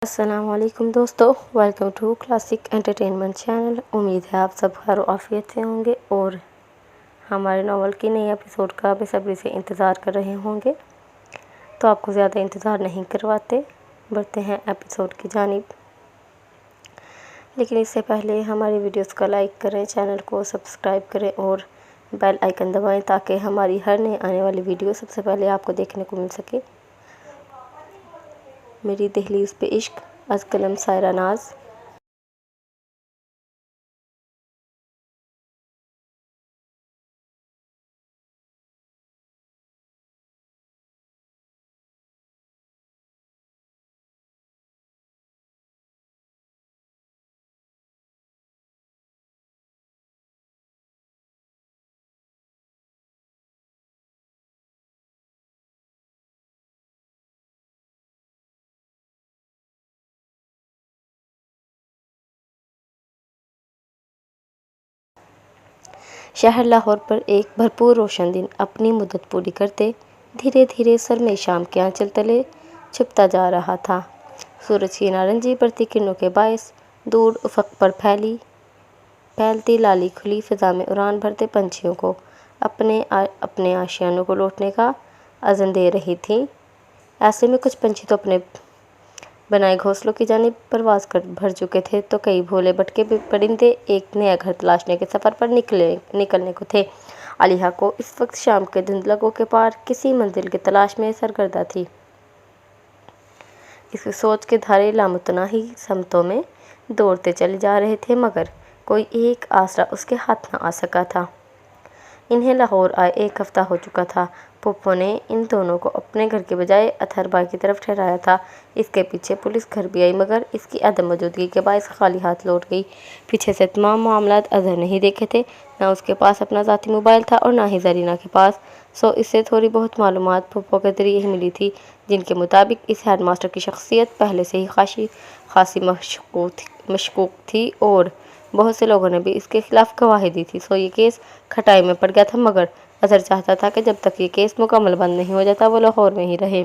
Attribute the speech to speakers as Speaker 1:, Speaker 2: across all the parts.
Speaker 1: अस्सलाम वालेकुम दोस्तों, welcome to classic entertainment channel. उम्मीद है आप सब खैर आफियत से होंगे और हमारे नावल की नई एपिसोड का बेसब्री से इंतज़ार कर रहे होंगे। तो आपको ज़्यादा इंतज़ार नहीं करवाते, बढ़ते हैं एपिसोड की जानिब। लेकिन इससे पहले हमारी वीडियोस को लाइक करें, चैनल को सब्सक्राइब करें और बेल आइकन दबाएं ताकि हमारी हर नई आने वाली वीडियो सबसे पहले आपको देखने को मिल सके। मेरी दहलीज़ पे इश्क, अज़ कलम सायरा नाज। शहर लाहौर पर एक भरपूर रोशन दिन अपनी मुद्दत पूरी करते धीरे धीरे सर में शाम के आंचल तले छुपता जा रहा था। सूरज की नारंगी बढ़ती किरणों के बायस दूर उफक पर फैलती लाली खुली फिजा में उड़ान भरते पंछियों को अपने आशियानों को लौटने का अज़न दे रही थी। ऐसे में कुछ पंछी तो अपने बनाए घोंसलों की जानिब परवाज़ कर भर चुके थे, तो कई भोले भटके परिंदे एक नया घर तलाशने के सफ़र पर निकलने को थे। अलीहा को इस वक्त शाम के धुंधलकों के पार किसी मंजिल की तलाश में सरगर्दा थी। इसकी सोच के धारे लामुतनाही समतों में दौड़ते चले जा रहे थे, मगर कोई एक आसरा उसके हाथ न आ सका था। इन्हें लाहौर आए एक हफ्ता हो चुका था। पप्पो ने इन दोनों को अपने घर के बजाय अथरबाई की तरफ ठहराया था। इसके पीछे पुलिस घर भी आई, मगर इसकी अदम मौजूदगी के बायस खाली हाथ लौट गई। पीछे से तमाम मामलात अजहर नहीं देखे थे, ना उसके पास अपना ज़ाती मोबाइल था और ना ही जरीना के पास। सो इससे थोड़ी बहुत मालूमात पप्पो के ज़रिए ही मिली थी, जिनके मुताबिक इस हेड मास्टर की शख्सियत पहले से ही खासी मशकूक थी और बहुत से लोगों ने भी इसके खिलाफ गवाही दी थी। सो ये केस खटाई में पड़ गया था, मगर अजहर चाहता था कि जब तक ये केस मुकम्मल बंद नहीं हो जाता वो लाहौर में ही रहे।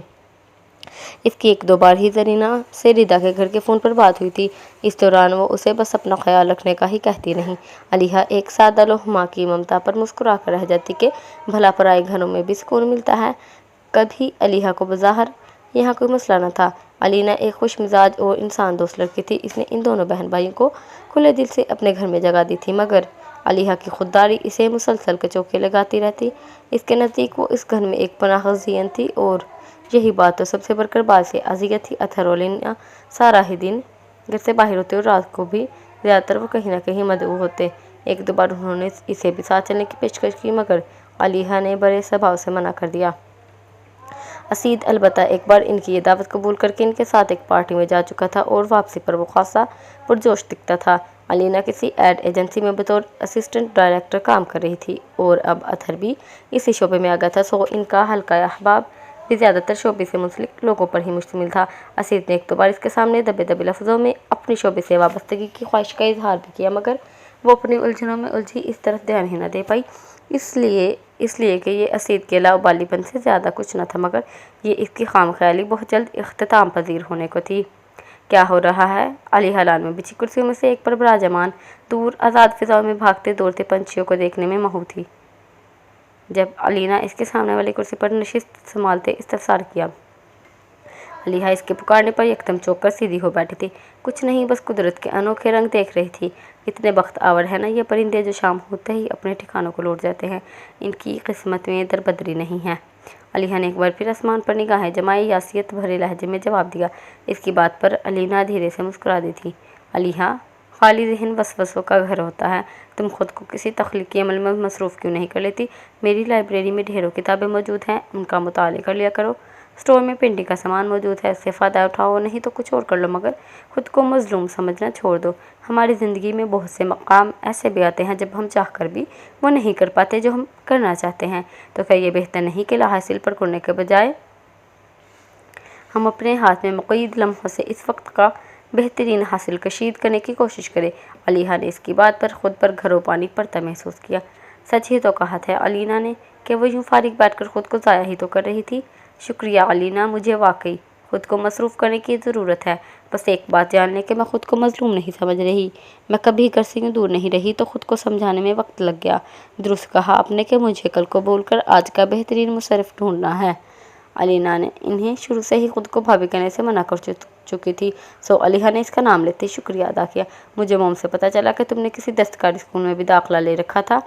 Speaker 1: इसकी एक दो बार ही जरीना से रिदा के घर के फ़ोन पर बात हुई थी। इस दौरान वो उसे बस अपना ख्याल रखने का ही कहती नहीं। अलीहा एक सादा लोहमा की ममता पर मुस्कुरा कर रह जाती कि भला पराए घरों में भी सुकून मिलता है। कभी अलीहा को बज़ाहिर यहाँ कोई मसला न था। अलीना एक खुश मिजाज और इंसान दोस्त लड़की थी। इसने इन दोनों बहन भाइयों को खुले दिल से अपने घर में जगह दी थी, मगर अलीहा की खुददारी इसे मुसलसल के चौके लगाती रहती। इसके नज़दीक वो इस घर में एक पनाह ज़ियन थी और यही बात तो सबसे बढ़कर बात अजियत थी। अथर और लीना सारा ही दिन घर से बाहर होते और रात को भी ज़्यादातर वो कहीं ना कहीं मदऊ होते। एक दो बार उन्होंने इसे भी साथ चलने की पेशकश की, मगर अलीहा ने बड़े स्वभाव से मना कर दिया। असीद अलबत्ता एक बार इनकी ये दावत कबूल करके इनके साथ एक पार्टी में जा चुका था और वापसी पर वो खासा पुरजोश दिखता था। अलीना किसी एड एजेंसी में बतौर असिस्टेंट डायरेक्टर काम कर रही थी और अब अथर भी इसी शोबे में आ गया था। सो इनका हल्का अहबाब भी ज़्यादातर शोबे से मुंसलिक लोगों पर ही मुश्तमिल था। असीद ने एक दो बार इसके सामने दबे दबे लफ्ज़ों में अपनी शोबे से वाबस्तगी की ख्वाहिश का इजहार भी किया, मगर वो अपनी उलझनों में उलझी इस तरफ ध्यान ही न दे पाई। इसलिए कि ये असीद के लाउबालीपन से ज़्यादा कुछ न था, मगर ये इसकी खामख्याली बहुत जल्द इख्तिताम पजीर होने को थी। क्या हो रहा है? अलीहा लाल में बिछी कुर्सियों में से एक पर बराजमान दूर आज़ाद फिजाओं में भागते दौड़ते पंछियों को देखने में महू थी। जब अलीना इसके सामने वाली कुर्सी पर नशिस्त संभालते इस्तफसार किया, अलीहा इसके पुकारने पर एकदम चौंक कर सीधी हो बैठी थी। कुछ नहीं, बस कुदरत के अनोखे रंग देख रही थी। इतने बख्त आवर है ना ये परिंदे जो शाम होते ही अपने ठिकानों को लौट जाते हैं। इनकी किस्मत में दरबदरी नहीं है। अलीहा ने एक बार फिर आसमान पर निगाहें जमाई, यासियत भरे लहजे में जवाब दिया। इसकी बात पर अलीना धीरे से मुस्कुरा दी थी। अलीहा, खाली जहन वसवसों का घर होता है। तुम खुद को किसी तख्लीकी अमल में मसरूफ़ क्यों नहीं कर लेती? मेरी लाइब्रेरी में ढेरों किताबें मौजूद हैं, उनका मुताले कर लिया करो। स्टोर में पेंटिंग का सामान मौजूद है, इससे फ़ायदा उठाओ, नहीं तो कुछ और कर लो, मगर खुद को मजलूम समझना छोड़ दो। हमारी ज़िंदगी में बहुत से मकाम ऐसे भी आते हैं जब हम चाह कर भी वो नहीं कर पाते जो हम करना चाहते हैं। तो क्या ये बेहतर नहीं कि लाहासिल पर करने के बजाय हम अपने हाथ में मुक़य्यद लम्हों से इस वक्त का बेहतरीन हासिल कशीद करने की कोशिश करें? अलीहा ने इसकी बात पर खुद पर घरों पानी पड़ता महसूस किया। सच ही तो कहा था अलीना ने कि वो यूँ फारिग बैठकर खुद को ज़ाया ही तो कर रही थी। शुक्रिया अलीना, मुझे वाकई खुद को मसरूफ़ करने की ज़रूरत है। बस एक बात जान लें कि मैं खुद को मजलूम नहीं समझ रही। मैं कभी घर से यूँ दूर नहीं रही तो खुद को समझाने में वक्त लग गया। दुरुस्त कहा आपने कि मुझे कल को बोलकर आज का बेहतरीन मुशर्रफ ढूंढना है। अलीना ने इन्हें शुरू से ही खुद को भाभी कहने से मना कर चुकी थी, सो अलीहा ने इसका नाम लेते शुक्रिया अदा किया। मुझे मोम से पता चला कि तुमने किसी दस्तकारी स्कूल में भी दाखिला ले रखा था।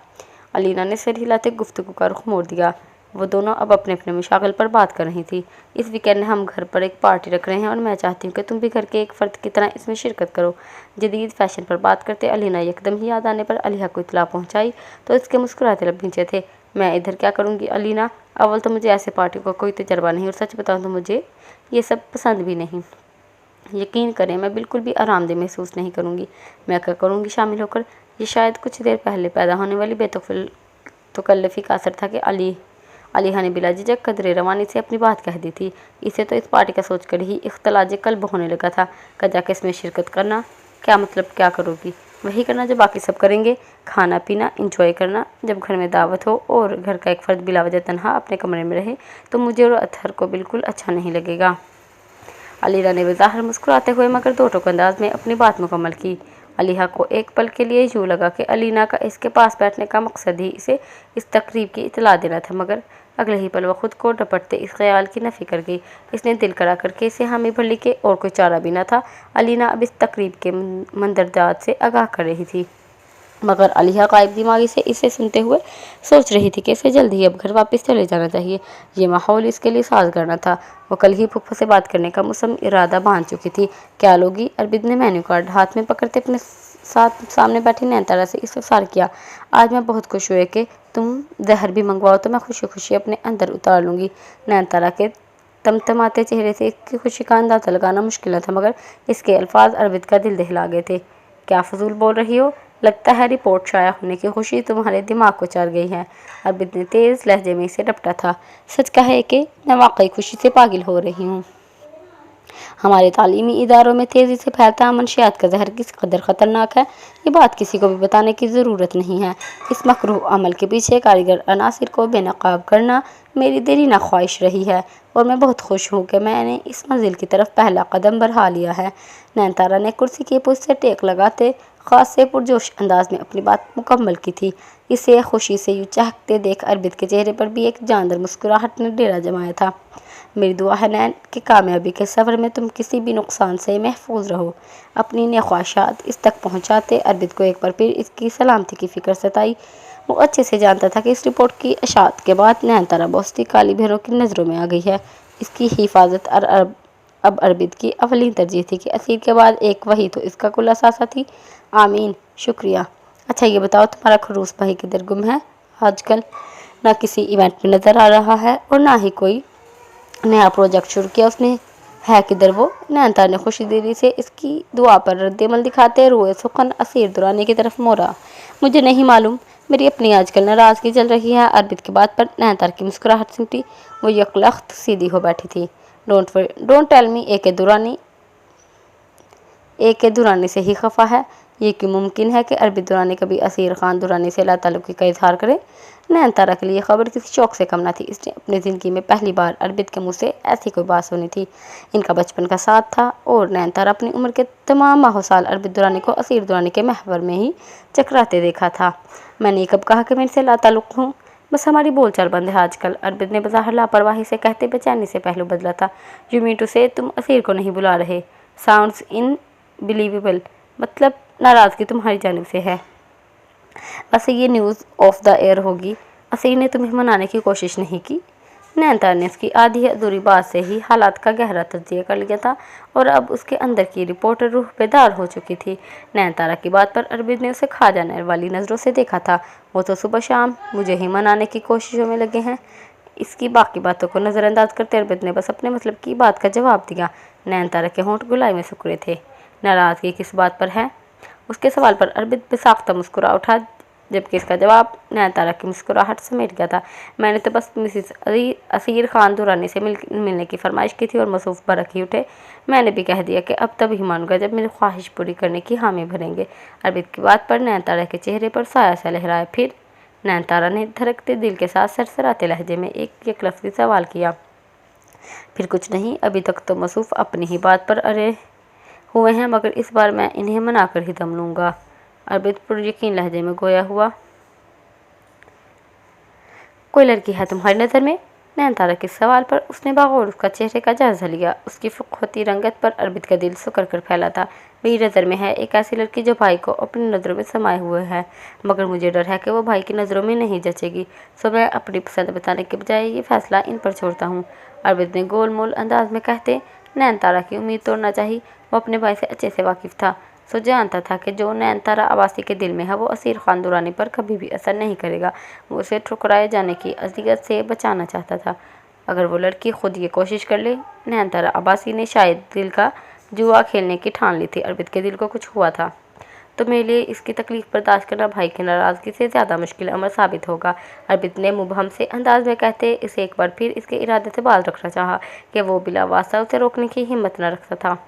Speaker 1: अलीना ने सिर हिलाते गुफ्तगू का रुख मोड़ दिया। वो दोनों अब अपने अपने मशागिल पर बात कर रही थी। इस वीकेंड हम घर पर एक पार्टी रख रहे हैं और मैं चाहती हूँ कि तुम भी घर के एक फ़र्द की तरह इसमें शिरकत करो। जदीद फैशन पर बात करते अलीना यकदम ही याद आने पर अलीहा को इत्तला पहुँचाई तो इसके मुस्कुराते लब नीचे थे। मैं इधर क्या करूँगी अलीना? अव्वल तो मुझे ऐसे पार्टी का कोई तजर्बा नहीं और सच बताऊँ तो मुझे ये सब पसंद भी नहीं। यकीन करें मैं बिल्कुल भी आरामदेह महसूस नहीं करूँगी। मैं क्या करूँगी शामिल होकर? ये शायद कुछ देर पहले पैदा होने वाली बेतकल्लफ़ी का असर था कि अलीहा ने बिला झिझक कदरे रवानी से अपनी बात कह दी थी। इसे तो इस पार्टी का सोचकर ही इख्तलाज कल्ब होने लगा था। कजा के इसमें शिरकत करना क्या मतलब? क्या करोगी? वही करना जो बाकी सब करेंगे, खाना पीना इंजॉय करना। जब घर में दावत हो और घर का एक फ़र्द बिला वजह तन्हा अपने कमरे में रहे तो मुझे और अतहर को बिल्कुल अच्छा नहीं लगेगा। अलीना ने बेज़ाहिर मुस्कुराते हुए मगर दो टोक अंदाज में अपनी बात मुकम्मल की। अलीहा को एक पल के लिए यूँ लगा कि अलीना का इसके पास बैठने का मकसद ही इसे इस तकरीब की इतला देना था, मगर अगले ही पल वह खुद को डपटते इस ख्याल की नफ़ी कर गई। इसने दिल करा करके इसे हामी भर ली कि और कोई चारा भी न था। अलीना अब इस तकरीब के मंदरजात से आगाह कर रही थी, मगर अलीहा गायब दिमागी से इसे सुनते हुए सोच रही थी कि इसे जल्दी ही अब घर वापस चले जाना चाहिए। ये माहौल इसके लिए साजगार न था। वो कल ही फुफ्फो से बात करने का मुसम इरादा बांध चुकी थी। क्या लोगी? अरबिद ने मेन्यू कार्ड हाथ में पकड़ते अपने साथ सामने बैठी नैनतारा से इस्तफसार किया। आज मैं बहुत खुश हुए कि तुम जहर भी मंगवाओ तो मैं खुशी खुशी अपने अंदर उतार लूँगी। नैनतारा के तमतमाते चेहरे से इसकी खुशी का अंदाज़ा लगाना मुश्किल था, मगर इसके अल्फाज अरबिद का दिल दहला गए थे। क्या फजूल बोल रही हो? लगता है रिपोर्ट शाया होने की खुशी तुम्हारे दिमाग को चढ़ गई है। अरबिद ने तेज़ लहजे में इसे रपटा था। सच कहे कि मैं वाकई खुशी से पागल हो रही हूँ। हमारे तालीमी इदारों में तेज़ी से फैलता मनशियात का जहर किस कदर ख़तरनाक है ये बात किसी को भी बताने की ज़रूरत नहीं है। इस मकरूह अमल के पीछे कारीगर अनासिर को बेनकाब करना मेरी देरीना ख्वाहिश रही है और मैं बहुत खुश हूँ कि मैंने इस मंजिल की तरफ पहला कदम बढ़ा लिया है। नैनतारा ने कुर्सी की पुष्ट से टेक लगाते ख़ास से पुरजोश अंदाज में अपनी बात मुकम्मल की थी। इसे खुशी से यूँ चहकते देख अरबिद के चेहरे पर भी एक जानदार मुस्कुराहट ने डेरा जमाया था। मेरी दुआ है नैन कि कामयाबी के सफ़र में तुम किसी भी नुकसान से महफूज रहो। अपनी नए ख्वाहिशात इस तक पहुँचाते अरबिद को एक बार फिर इसकी सलामती की फ़िक्र सताई। वो अच्छे से जानता था कि इस रिपोर्ट की अशात के बाद नैनतारा बहुत सी काली भैरों की नज़रों में आ गई है। इसकी हिफाजत अब अरबिद की अवलीन तरजीह थी कि असीर के बाद एक वही तो इसका कुल असासा थी। आमीन, शुक्रिया। अच्छा ये बताओ तुम्हारा खरूस भाई किधर गुम है आजकल? ना किसी इवेंट में नज़र आ रहा है और ना ही कोई नया प्रोजेक्ट शुरू किया उसने। है किधर वो? नैनतारा ने खुशी दिली से इसकी दुआ पर रद्दमल दिखाते रोए सुखन असीर दुरानी की तरफ मोड़ा। मुझे नहीं मालूम, मेरी अपनी आजकल नाराज़गी चल रही है। अरबिद की बात पर नैनतारा की मुस्कुराहट सिमटी। वो यकलख्त सीधी हो बैठी थी। डोंट टेल मी ए के दुरानी से ही खफा है। ये क्यों मुमकिन है कि अरबिद दुरानी कभी असीर खान दुरानी से लाताल्लुकी का इजहार करे? नैनतारा के लिए खबर किसी शौक से कम न थी। इसने अपनी ज़िंदगी में पहली बार अरबिद के मुंह से ऐसी कोई बात सुनी थी। इनका बचपन का साथ था और नैनतारा अपनी उम्र के तमाम माहो साल अरबिद दुरानी को असीर दुरानी के महवर में ही चकराते देखा था। मैंने कब कहा कि मैं इनसे लाताल्लुक हूँ? बस हमारी बोलचाल बंद है आजकल, अरबिद ने बज़ाहिर लापरवाही से कहते बेचैनी से पहलू बदला था। यू मीन टू से तुम असीर को नहीं बुला रहे? साउंड्स इनबिलीवेबल। मतलब नाराज़गी तुम्हारी जानिब से है? वैसे ये न्यूज़ ऑफ द एयर होगी। असीर ने तुम्हें मनाने की कोशिश नहीं की? नैनतारा ने उसकी आधी अधूरी बात से ही हालात का गहरा तज्जिया कर लिया था और अब उसके अंदर की रिपोर्टर रूह बेदार हो चुकी थी। नैनतारा की बात पर अरबिद ने उसे खा जाने वाली नज़रों से देखा था। वो तो सुबह शाम मुझे ही मनाने की कोशिशों में लगे हैं। इसकी बाकी बातों को नज़रअंदाज करते अरबिद ने बस अपने मतलब की बात का जवाब दिया। नैनतारा के होंठ गुलाई में सिकुड़े थे। नाराज़गी किस बात पर है? उसके सवाल पर अरबिद बेसाख्ता मुस्कुरा उठा, जबकि इसका जवाब नैनतारा की मुस्कुराहट समेट गया था। मैंने तो बस मिसिस असीर खान दुरानी से मिलने की फरमाइश की थी और मसूफ बरक ही उठे। मैंने भी कह दिया कि अब तभी मानूंगा जब मेरी ख्वाहिश पूरी करने की हामी भरेंगे। अरबिद की बात पर नैनतारा के चेहरे पर साया सा लहराया। फिर? नैनतारा ने धड़कते दिल के साथ सरसराते लहजे में एक लफ्ज़ी सवाल किया। फिर कुछ नहीं, अभी तक तो मसूफ अपनी ही बात पर अरे हुए हैं, मगर इस बार मैं इन्हें मना कर ही दम लूँगा। अर्बित पुरयकीन लहजे में गोया हुआ। कोई लड़की है तुम्हारी नज़र में? नयनतारा के सवाल पर उसने बागौर उसका चेहरे का जायजा लिया। उसकी फुकहती रंगत पर अर्बित का दिल सुकर कर फैला था। मेरी नज़र में है एक ऐसी लड़की जो भाई को अपनी नज़रों में समाये हुए है, मगर मुझे डर है कि वो भाई की नज़रों में नहीं जचेगी, सो मैं अपनी पसंद बताने के बजाय ये फैसला इन पर छोड़ता हूँ। अर्बित ने गोलमोल अंदाज में कहते नयनतारा की उम्मीद तोड़ना चाहिए। वो अपने भाई से अच्छे से वाकिफ था, सो जानता था कि जो नयनतारा अब्बासी के दिल में है वो असीर खान दुरानी पर कभी भी असर नहीं करेगा। वो उसे ठुकराए जाने की अज़ियत से बचाना चाहता था। अगर वो लड़की खुद ये कोशिश कर ले। नयनतारा अब्बासी ने शायद दिल का जुआ खेलने की ठान ली थी। अर्बित के दिल को कुछ हुआ था तो मेरे लिए इसकी तकलीफ बर्दाश्त करना भाई की नाराज़गी से ज़्यादा मुश्किल अमर साबित होगा। अर्बित ने मुबहम से अंदाज में कहते इसे एक बार फिर इसके इरादे से बाल रखना चाहा कि वो बिला वास्ता उसे रोकने की हिम्मत न रखता था।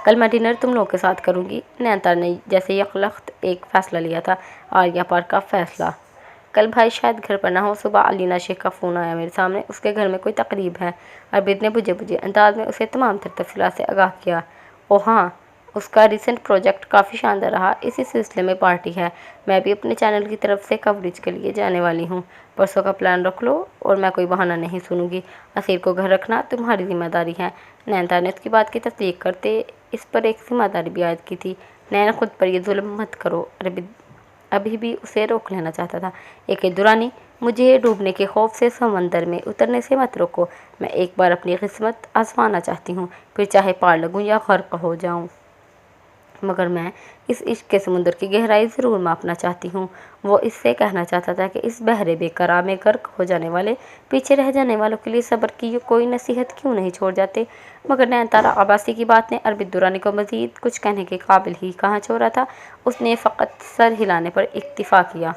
Speaker 1: कल मैं डिनर तुम लोगों के साथ करूँगी। नयनतारा ने जैसे यकलख्त एक फ़ैसला लिया था। आर्या पार का फ़ैसला। कल भाई शायद घर पर ना हो। सुबह अलीना शेख का फ़ोन आया मेरे सामने, उसके घर में कोई तकरीब है। अर्बित ने बुझे बुझे अंदाज में उसे तमाम तर तफसीलात से आगाह किया। ओह हाँ, उसका रिसेंट प्रोजेक्ट काफ़ी शानदार रहा, इसी सिलसिले में पार्टी है। मैं भी अपने चैनल की तरफ से कवरेज के लिए जाने वाली हूँ। परसों का प्लान रख लो और मैं कोई बहाना नहीं सुनूंगी। असीर को घर रखना तुम्हारी जिम्मेदारी है। नयनतारा ने उसकी बात की तस्दीक करते इस पर एक जिम्मेदारी भी आयद की थी। नैना खुद पर यह जुल्म मत करो। अर्बित अभी भी उसे रोक लेना चाहता था। एक दुरानी, मुझे डूबने के खौफ से समंदर में उतरने से मत रोको। मैं एक बार अपनी किस्मत आजमाना चाहती हूँ, फिर चाहे पार लगूँ या गर्क हो जाऊँ, मगर मैं इस इश्क के समुद्र की गहराई ज़रूर मापना चाहती हूँ। वो इससे कहना चाहता था कि इस बहरे बेकरार में गर्क हो जाने वाले, पीछे रह जाने वालों के लिए सब्र की कोई नसीहत क्यों नहीं छोड़ जाते। मगर नयनतारा अब्बासी की बात ने अर्बित दुरानी को मज़ीद कुछ कहने के काबिल ही कहाँ छोड़ा था। उसने फ़कत सर हिलाने पर इक्तिफ़ा किया।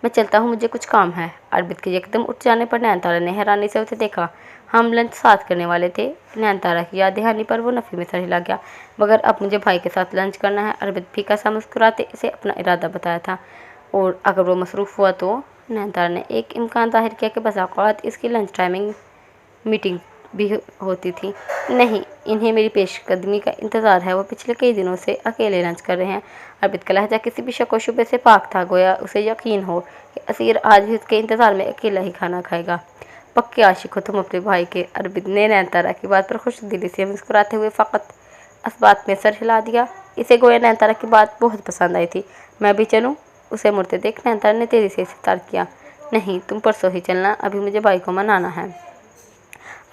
Speaker 1: मैं चलता हूँ, मुझे कुछ काम है। अर्बित के एकदम उठ जाने पर नयनतारा ने हैरानी से उसे देखा। हम लंच साथ करने वाले थे। नयनतारा की याद दहानी पर वो नफ़ी में सर हिला गया। मगर अब मुझे भाई के साथ लंच करना है। अर्बित फीका सा मुस्कुराते इसे अपना इरादा बताया था। और अगर वो मसरूफ़ हुआ तो? नयनतारा ने एक इम्कान ज़ाहिर किया कि बसा औक़ात इसकी लंच टाइमिंग मीटिंग भी होती थी। नहीं, इन्हें मेरी पेशकदमी का इंतज़ार है। वो पिछले कई दिनों से अकेले लंच कर रहे हैं। अर्बित का लहजा किसी भी शक व शुबे से पाक था, गोया उसे यकीन हो कि असीर आज भी उसके इंतज़ार में अकेला ही खाना खाएगा। पक्के आशिक हो तुम अपने भाई के। अर्बित ने नयनतारा की बात पर खुश दिली से मुस्कुराते हुए फ़कत इस बात में सर हिला दिया। इसे गोया नयनतारा की बात बहुत पसंद आई थी। मैं भी चलूँ? उसे मुड़ते देख नयनतारा ने तेज़ी से इस्तार किया। नहीं, तुम परसों ही चलना, अभी मुझे भाई को मनाना है।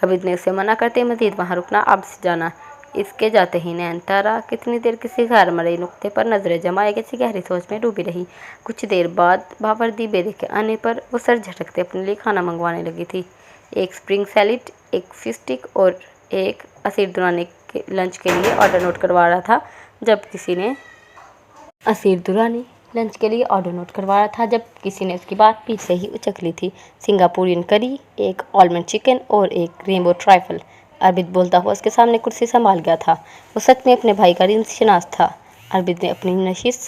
Speaker 1: अर्बित ने उसे मना करते मज़ीद वहाँ रुकना अब से जाना। इसके जाते ही नयनतारा कितनी देर किसी गैर मरई नुक्ते पर नज़रें जमाए किसी गहरी सोच में डूबी रही। कुछ देर बाद बावर्दी बेरे के आने पर वो सर झटकते अपने लिए खाना मंगवाने लगी थी। एक स्प्रिंग सैलिड, एक फिश स्टिक और एक असीर दुरानी के लंच के लिए ऑर्डर नोट करवा रहा था जब किसी ने उसकी बात पीछे ही उचक ली थी। सिंगापुरियन करी, एक आलमंड चिकन और एक रेनबो ट्राइफल। अर्बित बोलता हुआ उसके सामने कुर्सी संभाल गया था। वो सच में अपने भाई का रिश्तेदार था। अर्बित ने अपनी नशिस्त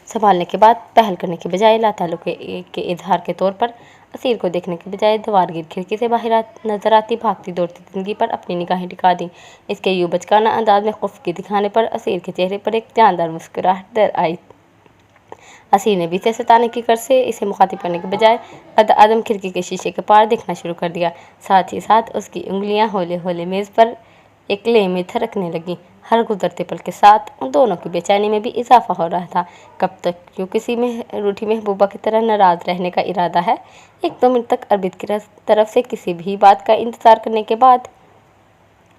Speaker 1: संभालने के बाद पहल करने के बजाय लाताल्लुक़ के इजहार के तौर पर असीर को देखने के बजाय दीवारगीर खिड़की से बाहर नजर आती भागती दौड़ती ज़िंदगी पर अपनी निगाहें टिका दी। इसके यूँ बचकाना अंदाज में खुफकी दिखाने पर असीर के चेहरे पर एक जानदार मुस्कुराहट दर आई। असीर ने बीते सताने की कर से इसे मुखातिब करने के बजाय आदम खिड़की के शीशे के पार देखना शुरू कर दिया। साथ ही साथ उसकी उंगलियां हौले हौले मेज़ पर एक ले में थरकने लगी। हर गुजरते पल के साथ उन दोनों की बेचैनी में भी इजाफा हो रहा था। कब तक क्यों किसी में रूठी महबूबा की तरह नाराज़ रहने का इरादा है। 1-2 मिनट तक अर्बित की तरफ से किसी भी बात का इंतज़ार करने के बाद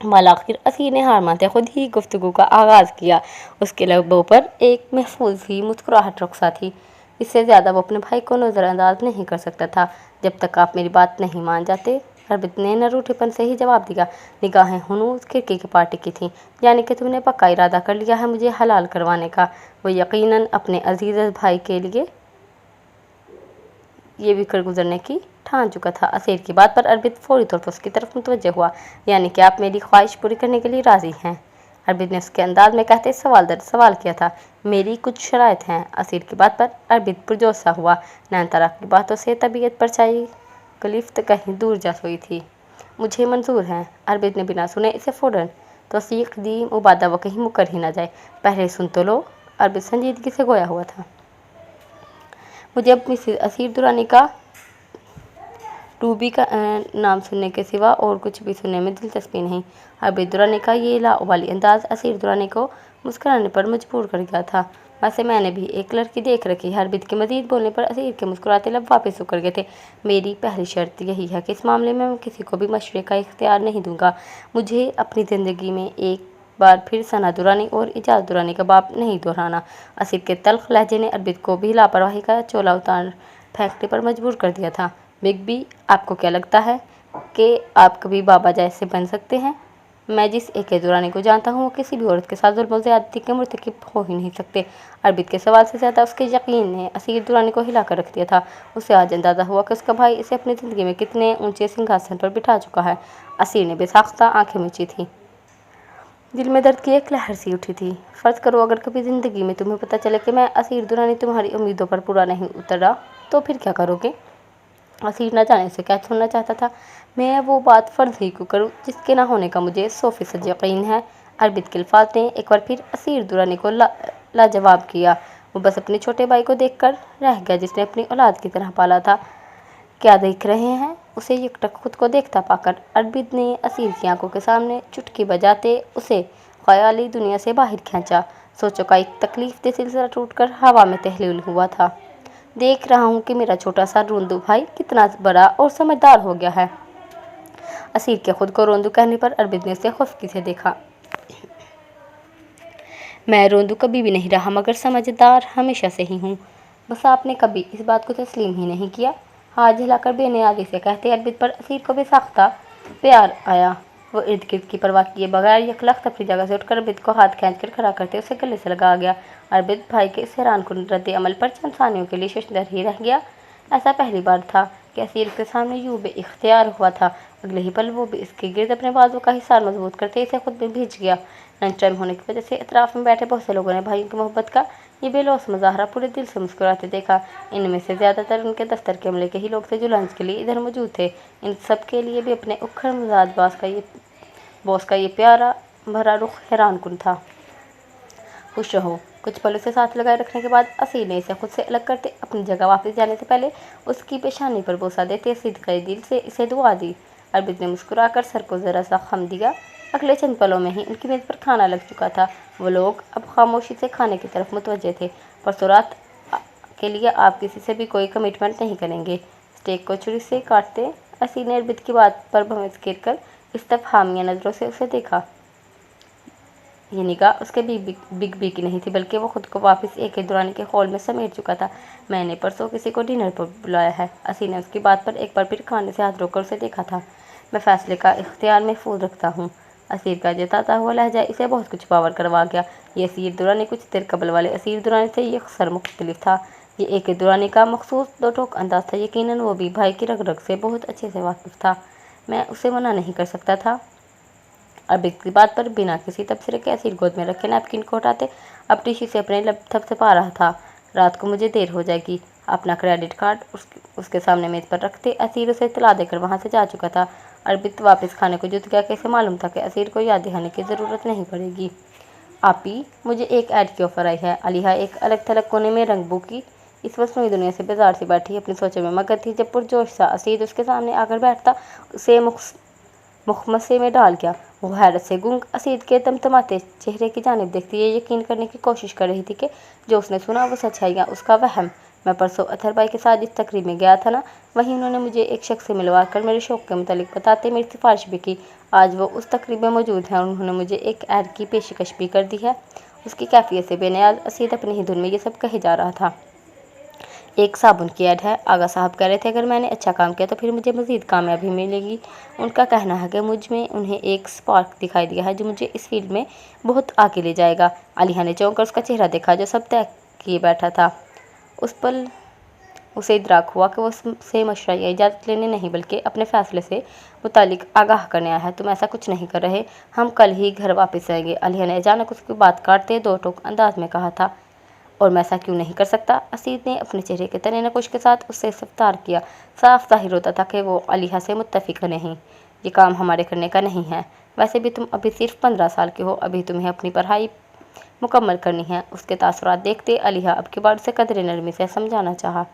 Speaker 1: मालाखिर असीर ने हार मानते खुद ही गुफ्तगू का आगाज़ किया। उसके लबों पर एक महफूज ही मुस्कुराहट रुखसा थी। इससे ज़्यादा वो अपने भाई को नज़रअंदाज नहीं कर सकता था। जब तक आप मेरी बात नहीं मान जाते। अर्बित ने न रूठेपन से ही जवाब दिया। निगाहें हनूज खिड़की के पार टिकी थी। यानी कि तुमने पक्का इरादा कर लिया है मुझे हलाल करवाने का। वो यकीनन अपने अजीज़ भाई के लिए ये भी कर गुजरने की ठान चुका था। असीर की बात पर अर्बित फौरी तौर पर उसकी तरफ मुतवज्जह हुआ। यानी कि आप मेरी ख्वाहिश पूरी करने के लिए राज़ी हैं? अर्बित ने उसके अंदाज में कहते सवाल दर सवाल किया था। मेरी कुछ शराइत हैं। असीर की बात पर अर्बित पुरजोश सा हुआ। नयनतारा की बातों से तबीयत पर छाई गिरफ्त कहीं दूर जा सोई थी। मुझे मंजूर है। अर्बित ने बिना सुने इसे फ़ौरन तौसीक दी, मुबादा वो कहीं मुकर ही ना जाए। पहले सुन तो लो। अरबिद संजीदगी से गोया हुआ था। मुझे अब मिसेस असीर दुरानी का रूबी का नाम सुनने के सिवा और कुछ भी सुनने में दिलचस्पी नहीं। अरबिद दुरानी का ये लावाली अंदाज असीर दुरानी को मुस्कुराने पर मजबूर कर गया था। वैसे मैंने भी एक लड़की देख रखी है। अरबिद के मजीद बोलने पर असीर के मुस्कुराते लब वापस उकर गए थे। मेरी पहली शर्त यही है कि इस मामले में मैं किसी को भी मशवरे का इख्तियार नहीं दूंगा। मुझे अपनी ज़िंदगी में एक बार फिर सना दुरानी और इजाज़ दुरानी का बाप नहीं दोहराना। असीर के तल्ख लहजे ने अरबिद को भी लापरवाही का चोला उतार फेंकने पर मजबूर कर दिया था। बिग बी, आपको क्या लगता है कि आप कभी बाबा जैसे बन सकते हैं? मैं जिस एके दुरानी को जानता हूँ वो किसी भी औरत के साथ जुल्म ज़्यादती के मुर्तकिब हो ही नहीं सकते। अरबिद के सवाल से ज़्यादा उसके यकीन ने असीर दुरानी को हिला कर रख दिया था। उसे आज अंदाज़ा हुआ कि उसका भाई इसे अपनी ज़िंदगी में कितने ऊंचे सिंहासन पर बिठा चुका है। असीर ने बेसाख्ता आंखें मीची थी। दिल में दर्द की एक लहर सी उठी थी। फ़र्ज़ करो अगर कभी ज़िंदगी में तुम्हें पता चले कि मैं असीर दुरानी तुम्हारी उम्मीदों पर पूरा नहीं उतरा, तो फिर क्या करोगे? असीर न जाने से क्या सुनना चाहता था। मैं वो बात फ़र्ज़ ही क्यों करूँ जिसके ना होने का मुझे 100% यकीन है। अरबिद के अल्फाज ने एक बार फिर असीर दुरानी को लाजवाब किया। वो बस अपने छोटे भाई को देख कर रह गया जिसने अपनी औलाद की तरह पाला था। क्या देख रहे हैं? उसे यकटक खुद को देखता पाकर अरबिद ने असीर की आंखों के सामने चुटकी बजाते उसे ख्याली दुनिया से बाहर खींचा। सोचों का एक तकलीफ दे सिलसिला टूटकर हवा में तहलील हुआ था। देख रहा हूँ कि मेरा छोटा सा रोंदू भाई कितना बड़ा और समझदार हो गया है। असीर के खुद को रोंदू कहने पर अरबिद ने उसे खुफकी से देखा। मैं रोंदू कभी भी नहीं रहा मगर समझदार हमेशा से ही हूँ। बस आपने कभी इस बात को तस्लीम ही नहीं किया। हाथ हिलाकर बेनियाजी से कहते अरबिद पर असीर को बेसाख्ता प्यार आया। वो इर्द गिर्द की परवाह किए बगैर यकलख्त अपनी जगह से उठकर अरबिद को हाथ खींचकर खड़ा करते उसे गले से लगा गया। अरबिद भाई के इस हैरानकुन रद्द अमल पर चंद सानियों के लिए शशदर ही रह गया। ऐसा पहली बार था कि असीर के सामने यूं बेइख्तियार हुआ था। अगले ही पल वो भी इसके गिर्द अपने बाजू का हिसार मजबूत करते इसे खुद में भीज गया। लंच टाइम होने की वजह से इतराफ में बैठे बहुत से लोगों ने भाइयों की मोहब्बत का ये बेलौस मुजाहरा पूरे दिल से मुस्कुराते देखा। इनमें से ज़्यादातर उनके दफ्तर के अमले के ही लोग थे जो लंच के लिए इधर मौजूद थे। इन सब के लिए भी अपने उखड़ मजाज बॉस का ये प्यारा भरा रुख हैरानकुन था। खुश रहो। कुछ पलों से साथ लगाए रखने के बाद असीर ने इसे खुद से अलग करते अपनी जगह वापस जाने से पहले उसकी पेशानी पर बोसा देते सिद्क़े दिल से इसे दुआ दी। अरबिद ने मुस्कुराकर सर को ज़रा सा खम दिया। अगले चंद पलों में ही उनकी मेज़ पर खाना लग चुका था। वो लोग अब खामोशी से खाने की तरफ मुतवज्जे थे। परसों रात के लिए आप किसी से भी कोई कमिटमेंट नहीं करेंगे। स्टेक को छुरी से काटते असीर ने अरबिद की बात पर भवें घेर कर इस्तफहामिया नज़रों से उसे देखा। ये निगाह उसके बिग बी की नहीं थी बल्कि वो खुद को वापस एक दुरानी के हॉल में समेट चुका था। मैंने परसों किसी को डिनर पर बुलाया है। असीर ने उसकी बात पर एक बार फिर खाने से हाथ रोककर उसे देखा था। मैं फैसले का इख्तियार महफूज रखता हूँ। असीर का जताता हुआ लहजा इसे बहुत कुछ बावर करवा गया। ये असीर दुरानी कुछ देर कबल वाले असीर दुरानी से यकसर मुख्तलिफ था। ये एक दुरानी का मखसूस दो टोक अंदाज था। यकीनन वो भी भाई की रग रग से बहुत अच्छे से वाकिफ था। मैं उसे मना नहीं कर सकता था। अरबिद की बात पर बिना किसी तबसरे के असीर गोद में रखे नैपकिन को हटाते अब टिश्यू से अपने लब थपथपा रहा था। रात को मुझे देर हो जाएगी। अपना क्रेडिट कार्ड उसके सामने मेज़ पर रखते असीर उसे इत्तला देकर वहाँ से जा चुका था। अरबिद वापस खाने को जुट गया कि इसे मालूम था कि असीर को याद दिलाने की ज़रूरत नहीं पड़ेगी। आपी, मुझे एक ऐड की ऑफ़र आई है। अलीहा एक अलग थलग कोने में रंगबू की इस मसनूई दुनिया से बेजार सी बैठी अपनी सोचों में मगन थी जब पुरजोश सा असीर उसके सामने आकर बैठता उसे मुखमसे में डाल गया। वो हैरत से गूंग असीर के तमतमाते चेहरे की जानिब देखती ये यकीन करने की कोशिश कर रही थी कि जो उसने सुना वो सच है या उसका वहम। मैं परसों अथर भाई के साथ जिस तकरीब में गया था ना, वहीं उन्होंने मुझे एक शख्स से मिलवा कर मेरे शौक़ के मुतालिक बताते मेरी सिफारिश भी की। आज वो उस तकरीब में मौजूद हैं और उन्होंने मुझे एक ऐड की पेशकश भी कर दी है। उसकी कैफियत से बेनियाज असीर अपनी ही धुन में ये सब कहे जा रहा था। एक साबुन की ऐड है। आगा साहब कह रहे थे अगर मैंने अच्छा काम किया तो फिर मुझे मज़ीद कामयाबी मिलेगी। उनका कहना है कि मुझ में उन्हें एक स्पार्क दिखाई दिया है जो मुझे इस फील्ड में बहुत आगे ले जाएगा। अलीहा ने चौंक कर उसका चेहरा देखा जो सब तय किए बैठा था। उस पल उसे इदराक हुआ कि वो से मशवरा या इजाज़त लेने नहीं बल्कि अपने फ़ैसले से मुतालिक आगाह करने आया है। तुम ऐसा कुछ नहीं कर रहे। हम कल ही घर वापस आएंगे। अलीहा ने अचानक उसकी बात काटते दो टोक अंदाज में कहा था। और मैं ऐसा क्यों नहीं कर सकता? असीर ने अपने चेहरे के तने नकुश के साथ उससे इस्तफतार किया। साफ ज़ाहिर होता था कि वो अलीहा से मुत्तफिक नहीं। ये काम हमारे करने का नहीं है। वैसे भी तुम अभी सिर्फ 15 साल के हो, अभी तुम्हें अपनी पढ़ाई मुकम्मल करनी है। उसके तासुरात देखते अलिहा अब की बार उसे कदरे नरमी से समझाना चाहा।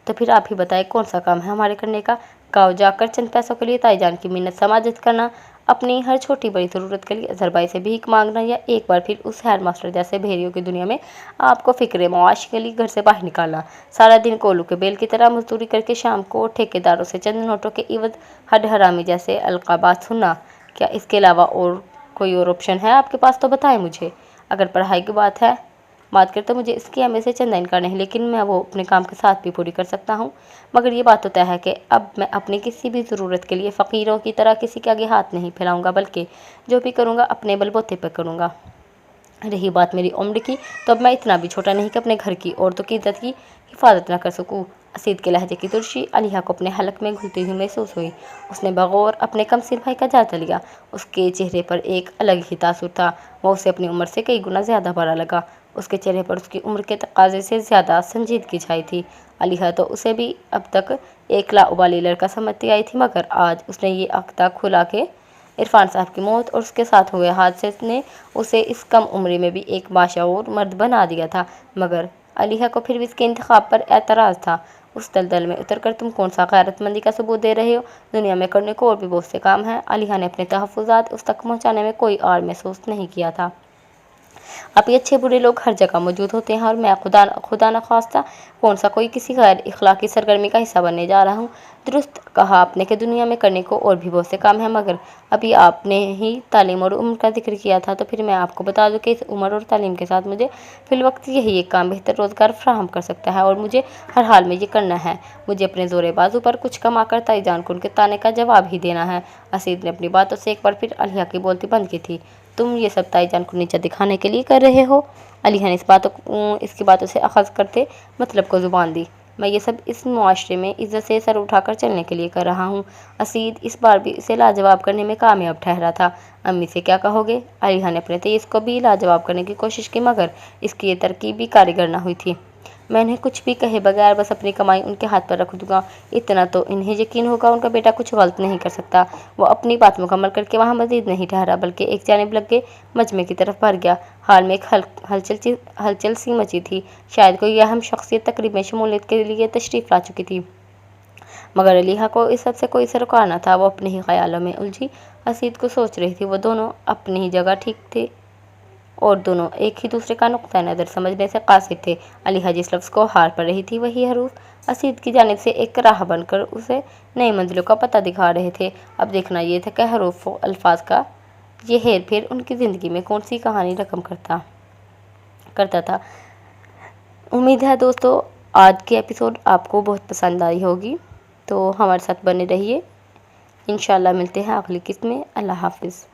Speaker 1: तो फिर आप ही बताएं कौन सा काम है हमारे करने का। गाँव जाकर चंद पैसों के लिए ताईजान की मिन्नत समाजत करना, अपनी हर छोटी बड़ी ज़रूरत के लिए अजहर से भीख मांगना, या एक बार फिर उस हेड मास्टर जैसे भेड़ियों की दुनिया में आपको फिक्र मुआश के लिए घर से बाहर निकालना। सारा दिन कोलू के बेल की तरह मजदूरी करके शाम को ठेकेदारों से चंद नोटों के इवद हड हरामी जैसे अलकाबात सुनना। क्या इसके अलावा और कोई और ऑप्शन है आपके पास तो बताएं मुझे। अगर पढ़ाई की बात करें तो मुझे इसकी हमें से चंदा इनका नहीं, लेकिन मैं वो अपने काम के साथ भी पूरी कर सकता हूँ। मगर ये बात तो तय है कि अब मैं अपनी किसी भी ज़रूरत के लिए फ़कीरों की तरह किसी के आगे हाथ नहीं फैलाऊंगा, बल्कि जो भी करूँगा अपने बलबूते पर करूँगा। रही बात मेरी उम्र की, तो अब मैं इतना भी छोटा नहीं कि अपने घर की औरतों की इज्जत की हिफाजत न कर सकूँ। असीद के लहजे की तुर्शी अलिहा को अपने हलक में घुलती हुई महसूस हुई। उसने बगौर अपने कमसिन भाई का जायजा लिया। उसके चेहरे पर एक अलग ही तासुर था। वह उसे अपनी उम्र से कई गुना ज़्यादा बड़ा लगा। उसके चेहरे पर उसकी उम्र के तकाजे से ज़्यादा संजीदगी छाई थी। अलिहा तो उसे भी अब तक एक लाउबाली लड़का समझती आई थी, मगर आज उसने ये अख्ता खुला के इरफान साहब की मौत और उसके साथ हुए हादसे ने उसे इस कम उम्र में भी एक बाशऊर मर्द बना दिया था। मगर अलिहा को फिर भी इसके इंतखाब पर एतराज़ था। उस दलदल में उतरकर तुम कौन सा गैरतमंदी का सबूत दे रहे हो? दुनिया में करने को और भी बहुत से काम हैं। अलिहा ने अपने तहफ़्फ़ुज़ात उस तक पहुँचाने में कोई आड़ महसूस नहीं किया था। अब ये अच्छे बुरे लोग हर जगह मौजूद होते हैं, और मैं खुदा न खास्ता कौन सा कोई किसी गैर इखलाकी सरगर्मी का हिस्सा बनने जा रहा हूँ। दुरुस्त कहा आपने कि दुनिया में करने को और भी बहुत से काम हैं, मगर अभी आपने ही तालीम और उम्र का जिक्र किया था, तो फिर मैं आपको बता दूं कि इस उम्र और तालीम के साथ मुझे फिलवक्त यही एक काम बेहतर रोज़गार फराहम कर सकता है, और मुझे हर हाल में ये करना है। मुझे अपने ज़ोरे बाजू पर कुछ कमा कर ताईजान को उनके ताने का जवाब ही देना है। असीद ने अपनी बातों से एक बार फिर अलिहा की बोलती बंद की थी। तुम ये सब ताईजान को नीचा दिखाने के लिए कर रहे हो? अलिहा ने इसकी बातों से अखज़ करते मतलब को ज़ुबान दी। मैं ये सब इस मुआशरे में इज़्ज़त से सर उठाकर चलने के लिए कर रहा हूँ। असीद इस बार भी इसे लाजवाब करने में कामयाब ठहरा था। अम्मी से क्या कहोगे? अलिहा ने अपने तेईस को भी लाजवाब करने की कोशिश की, मगर इसकी ये तरकीब भी कारीगर न हुई थी। मैं उन्हें कुछ भी कहे बगैर बस अपनी कमाई उनके हाथ पर रख दूंगा। इतना तो इन्हें यकीन होगा उनका बेटा कुछ गलत नहीं कर सकता। वो अपनी बात मुकम्मल करके वहाँ मजीद नहीं ठहरा, बल्कि एक जानिब लग के मजमे की तरफ भर गया। हाल में एक हलचल सी मची थी। शायद कोई अहम शख्सियत तकरीब में शमूलियत के लिए तशरीफ़ ला चुकी थी, मगर अलिहा को इस सब से कोई सरोकार न था। वो अपने ही ख्यालों में उलझी असीद को सोच रही थी। वो दोनों अपनी ही जगह ठीक थे, और दोनों एक ही दूसरे का नुक्ता नज़र समझने से कासिर थे। अलिहा जिस लफ्ज़ को हार पड़ रही थी, वही हरूफ असीद की जानिब से एक राह बनकर उसे नई मंजिलों का पता दिखा रहे थे। अब देखना ये था कि हरूफ अल्फाज का ये हेर फेर उनकी ज़िंदगी में कौन सी कहानी रकम करता था। उम्मीद है दोस्तों आज की एपिसोड आपको बहुत पसंद आई होगी, तो हमारे साथ बने रहिए। इंशाल्लाह मिलते हैं अगली किस्त में। अल्लाह हाफिज़।